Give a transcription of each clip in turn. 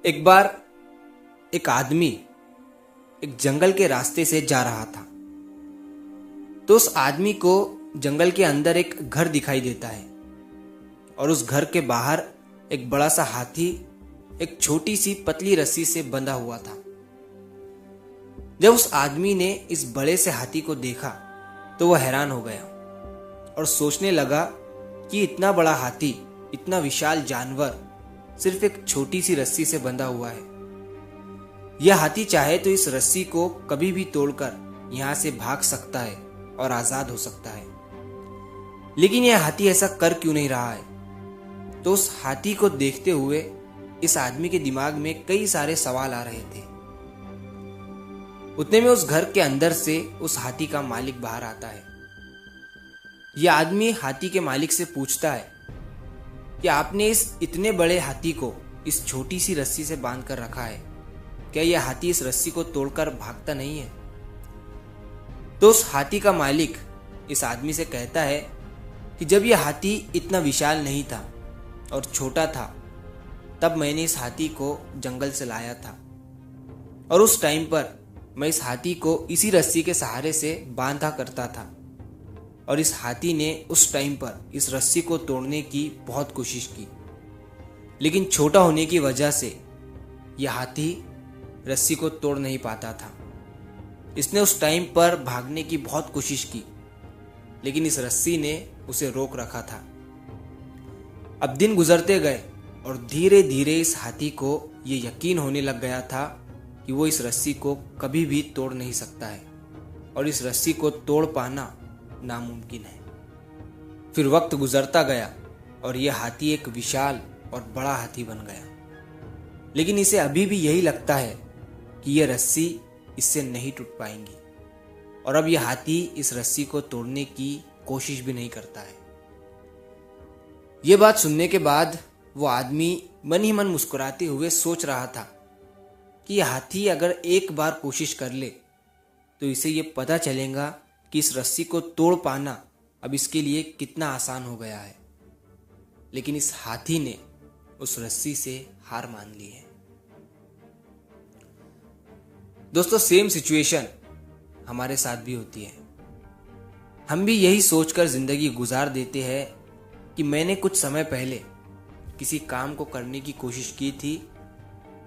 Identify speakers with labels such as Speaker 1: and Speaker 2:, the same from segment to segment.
Speaker 1: एक बार एक आदमी एक जंगल के रास्ते से जा रहा था। तो उस आदमी को जंगल के अंदर एक घर दिखाई देता है और उस घर के बाहर एक बड़ा सा हाथी एक छोटी सी पतली रस्सी से बंधा हुआ था। जब उस आदमी ने इस बड़े से हाथी को देखा तो वह हैरान हो गया और सोचने लगा कि इतना बड़ा हाथी, इतना विशाल जानवर सिर्फ एक छोटी सी रस्सी से बंधा हुआ है। यह हाथी चाहे तो इस रस्सी को कभी भी तोड़कर यहां से भाग सकता है और आजाद हो सकता है, लेकिन यह हाथी ऐसा कर क्यों नहीं रहा है। तो उस हाथी को देखते हुए इस आदमी के दिमाग में कई सारे सवाल आ रहे थे। उतने में उस घर के अंदर से उस हाथी का मालिक बाहर आता है। यह आदमी हाथी के मालिक से पूछता है कि आपने इस इतने बड़े हाथी को इस छोटी सी रस्सी से बांध कर रखा है, क्या यह हाथी इस रस्सी को तोड़कर भागता नहीं है। तो उस हाथी का मालिक इस आदमी से कहता है कि जब यह हाथी इतना विशाल नहीं था और छोटा था, तब मैंने इस हाथी को जंगल से लाया था और उस टाइम पर मैं इस हाथी को इसी रस्सी के सहारे से बांधा करता था और इस हाथी ने उस टाइम पर इस रस्सी को तोड़ने की बहुत कोशिश की, लेकिन छोटा होने की वजह से यह हाथी रस्सी को तोड़ नहीं पाता था। इसने उस टाइम पर भागने की बहुत कोशिश की, लेकिन इस रस्सी ने उसे रोक रखा था। अब दिन गुजरते गए और धीरे धीरे इस हाथी को ये यकीन होने लग गया था कि वो इस रस्सी को कभी भी तोड़ नहीं सकता है और इस रस्सी को तोड़ पाना नामुमकिन है। फिर वक्त गुजरता गया और यह हाथी एक विशाल और बड़ा हाथी बन गया, लेकिन इसे अभी भी यही लगता है कि यह रस्सी इससे नहीं टूट पाएंगी और अब यह हाथी इस रस्सी को तोड़ने की कोशिश भी नहीं करता है। यह बात सुनने के बाद वो आदमी मन ही मन मुस्कुराते हुए सोच रहा था कि यह हाथी अगर एक बार कोशिश कर ले तो इसे ये पता चलेगा कि इस रस्सी को तोड़ पाना अब इसके लिए कितना आसान हो गया है। लेकिन इस हाथी ने उस रस्सी से हार मान ली है। दोस्तों, सेम सिचुएशन हमारे साथ भी होती है। हम भी यही सोचकर जिंदगी गुजार देते हैं कि मैंने कुछ समय पहले किसी काम को करने की कोशिश की थी,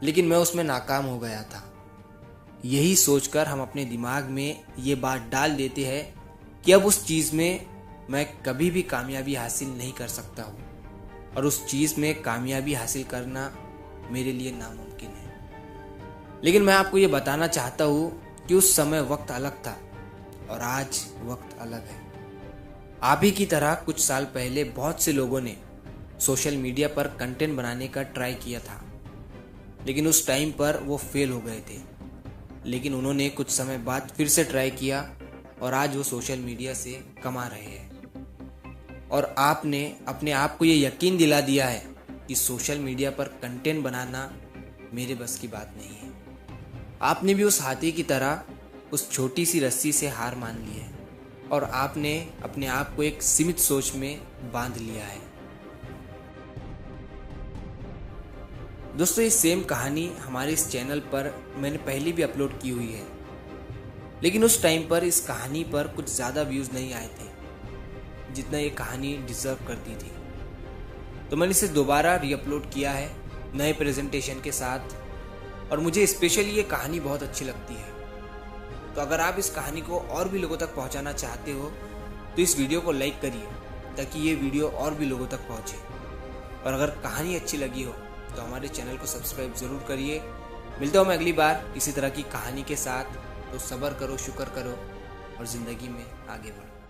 Speaker 1: लेकिन मैं उसमें नाकाम हो गया था। यही सोचकर हम अपने दिमाग में ये बात डाल देते हैं कि अब उस चीज़ में मैं कभी भी कामयाबी हासिल नहीं कर सकता हूँ और उस चीज़ में कामयाबी हासिल करना मेरे लिए नामुमकिन है। लेकिन मैं आपको ये बताना चाहता हूँ कि उस समय वक्त अलग था और आज वक्त अलग है। आप ही की तरह कुछ साल पहले बहुत से लोगों ने सोशल मीडिया पर कंटेंट बनाने का ट्राई किया था, लेकिन उस टाइम पर वो फेल हो गए थे। लेकिन उन्होंने कुछ समय बाद फिर से ट्राई किया और आज वो सोशल मीडिया से कमा रहे हैं। और आपने अपने आप को ये यकीन दिला दिया है कि सोशल मीडिया पर कंटेंट बनाना मेरे बस की बात नहीं है। आपने भी उस हाथी की तरह उस छोटी सी रस्सी से हार मान ली है और आपने अपने आप को एक सीमित सोच में बांध लिया है। दोस्तों, ये सेम कहानी हमारे इस चैनल पर मैंने पहले भी अपलोड की हुई है, लेकिन उस टाइम पर इस कहानी पर कुछ ज़्यादा व्यूज़ नहीं आए थे जितना ये कहानी डिज़र्व करती थी। तो मैंने इसे दोबारा रीअपलोड किया है नए प्रेजेंटेशन के साथ और मुझे स्पेशली ये कहानी बहुत अच्छी लगती है। तो अगर आप इस कहानी को और भी लोगों तक पहुंचाना चाहते हो तो इस वीडियो को लाइक करिए ताकि ये वीडियो और भी लोगों तक पहुंचे। और अगर कहानी अच्छी लगी हो तो हमारे चैनल को सब्सक्राइब ज़रूर करिए। मिलता हूँ मैं अगली बार इसी तरह की कहानी के साथ। तो सब्र करो, शुक्र करो और ज़िंदगी में आगे बढ़ो।